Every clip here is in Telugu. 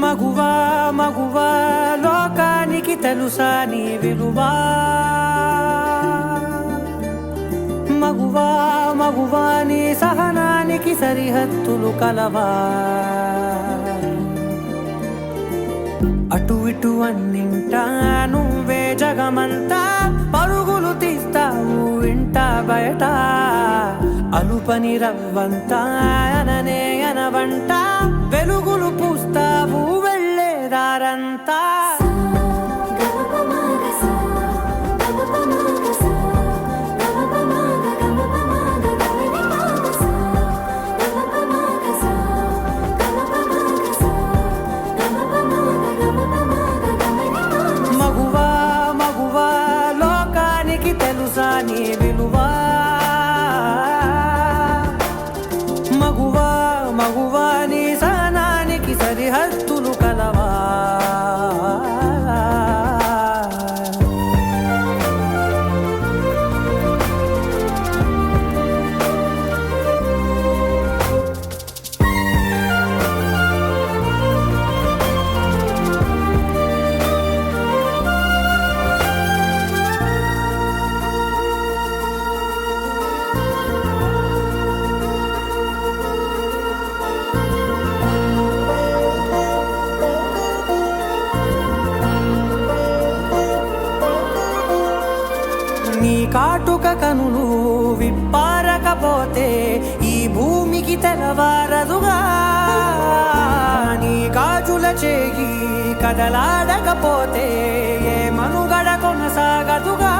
మగువా మగువా లోకానికి తెలుసా నీ విలువా మగువా మగువా నీ సహనానికి సరిహద్దులు కలవా అటు ఇటు అన్నింటా నువ్వే జగమంతా పరుగులు తీస్తావు ఇంట బయట అలుపని రవ్వంతా అననే అనవంట వెలుగులు పూస్తావు వెళ్ళేదారంతా మగువా మగువా లోకానికి తెలుసా నీ విలువా మగువా మగువా నీ సహనానికి సరిహద్దులు కలవా నీ కాటుక కనులు విప్పారకపోతే ఈ భూమికి తెలవారదుగా నీ గాజుల చేయి కదలాడకపోతే ఏ మనుగడ కొనసాగదుగా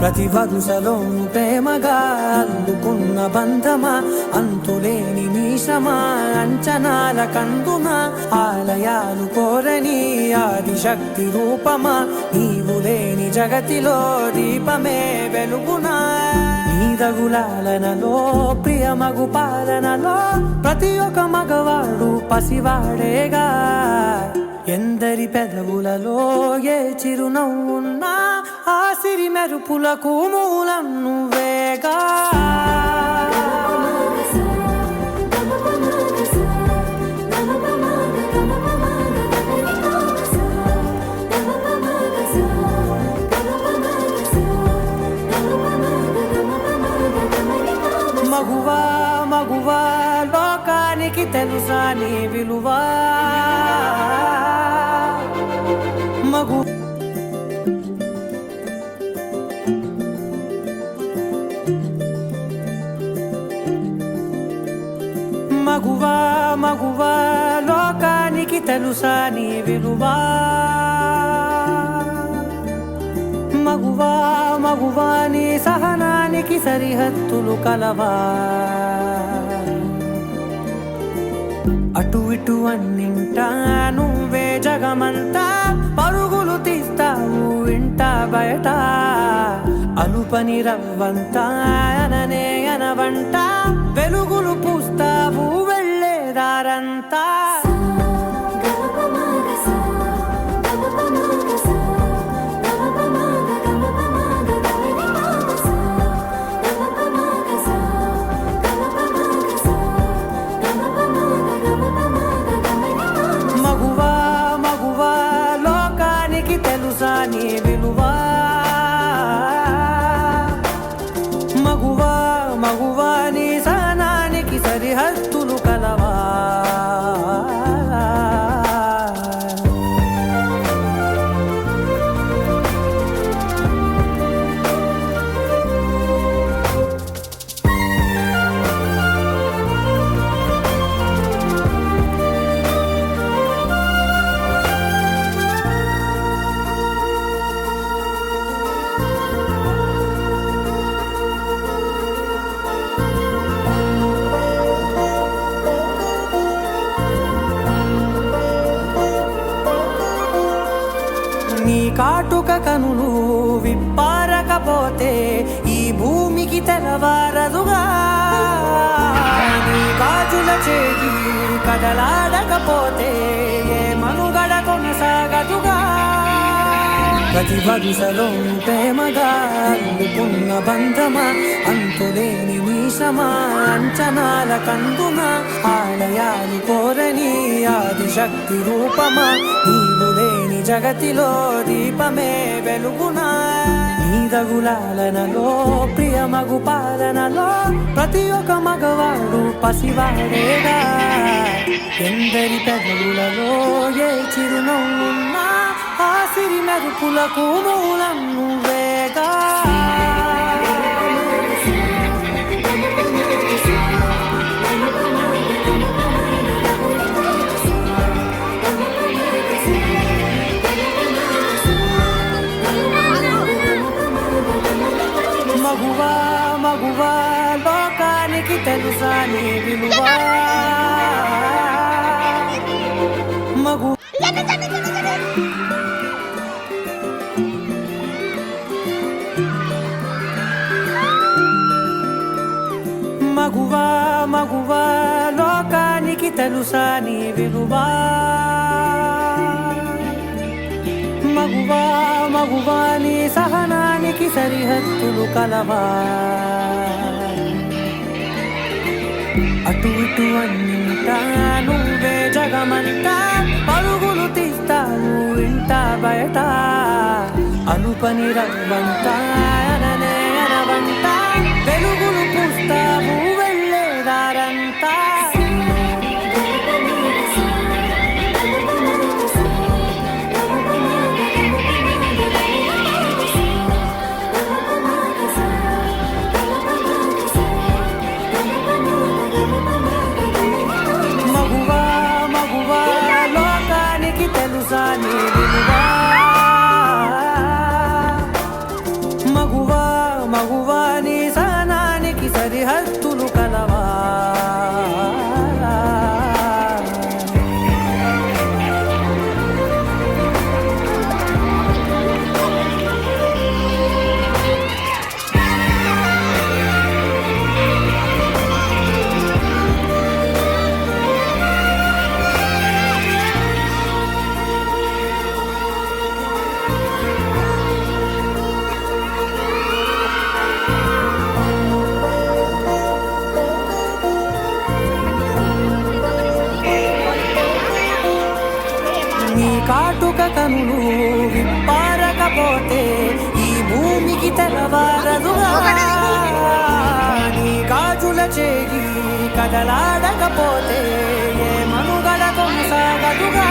ప్రతి వరుసలోను ప్రేమగా అల్లుకున్న బంధమా అంతులేని మీసమా అంచనాల కందున ఆలయాలు కోరని ఆదిశక్తి రూపమా నీవు లేని జగతిలో దీపమే వెలుగునా నీ రఘులాలనలో ప్రియమగు పాలనలో ప్రతి ఒక్క మగవాడు పసివాడేగా ఎందరి పెదవులలో ఏ చిరునవ్వున్నా ఆ సిరి మెరుపులకు మూలం నువ్వేగా మగువా మగువా లోకానికి తెలుసా నీ విలువా మగు మగువా మగువా లోకానికి తెలుసా నీ విలువా మగువా మగువా నీ సహనానికి సరిహద్దులు కలవా అటు ఇటు అన్నింటా నువ్వే జగమంతా పరుగులు తీస్తావు ఇంట బయట అలుపని రవ్వంతా అననే అనవంట వెలుగులు పూస్తావు వెళ్ళేదారంతా మగువా మగువా లోకానికి తెలుసా నీ విలువా మగువా మగువా నీ సహనానికి సరిహద్దులు కలవా నీ కాటుక కనులు విప్పారకపోతే ఈ భూమికి తెలవారదుగా నీ గాజుల చేయి కదలాడకపోతే ఏ మనుగడ కొనసాగదుగా ప్రతి వరుసలో ప్రేమగా అల్లుకున్న బంధమా, అంతులేని నీశమా, అంచనాల కందున ఆలయాలు కోరని ఆదిశక్తి రూపమా, నీవు లేని జగతిలో దీపమే వెలుగునా. నీదగులాలనలో ప్రియమగు పాలనలో ప్రతి ఒక్క మగవాడు పసివాడేగా. ఎందరి పెదవులలో ఏ చిరునవ్వున్నా ఆ సిరి మెరుపులకు మూలం నువ్వేగా. మగువా మగువా లోకానికి తెలుసా నీ విలువ. మగు మగువా మగువా లోకానికి తెలుసా నీ విలువ. మగువా మగువా నీ సహనానికి సరిహద్దులు కలవా. అటు ఇటు అన్నింటా నువ్వే జగమంతా, పరుగులు తీస్తావు ఇంట బయట. అనుపని రవ్వంట అననే అనవంట, వెలుగులు పూస్తావు వెళ్ళేదారంతా. మగువా మగువా లోకానికి తెలుసా నీ విలువ. మగువా మగువా నీ సహనానికి సరిహద్దులు కలవా. నీ కాటుక కనులు విప్పారకపోతే ఈ భూమికి తెలవారదుగా. నీ గాజుల చేయి కదలాడకపోతే ఏ మనుగడ కొనసాగదుగా.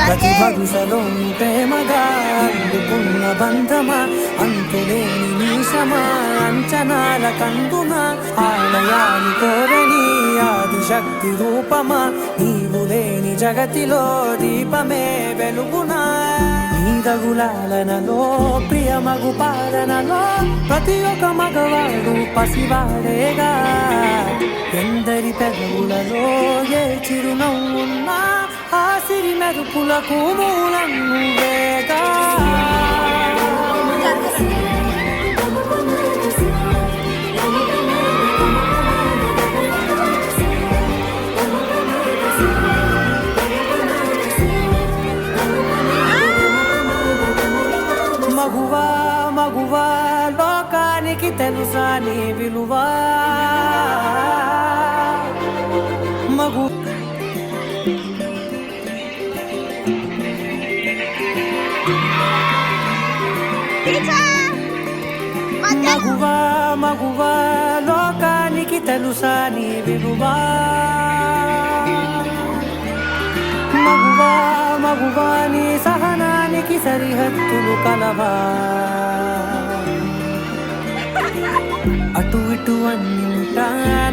ప్రతి వరుసలో ప్రేమగా అల్లుకున్న బంధమా, అంతులేని నీశమా, అంచనాల కందున ఆలయాలు కోరని ఆదిశక్తి రూపమా, నీవు లేని జగతిలో దీపమే వెలుగునా. నీదగులాలనలో ప్రియమగు పాలనలో ప్రతి ఒక్క మగవాడు పసివాడేగా. ఎందరి పెదవులలో ఏ చిరునవ్వున్నా ఆ సిరి మెరుపులకు మూలం నువ్వేగా. మగువా మగువా లోకానికి తెలుసా నీ విలువ. మగు మగువా మగువా లోకానికి తెలుసా నీ విలువ. మగువా మగువా నీ సహనానికి సరిహద్దులు కలవా. అటు ఇటు అన్నింటా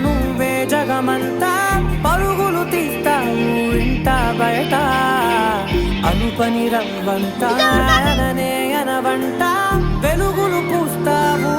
నువ్వే జగమంతా, పరుగులు తీస్తావు ఇంట బయట. అనుపని రవ్వంట అననే అనవంట, వెలుగులు పూస్తావు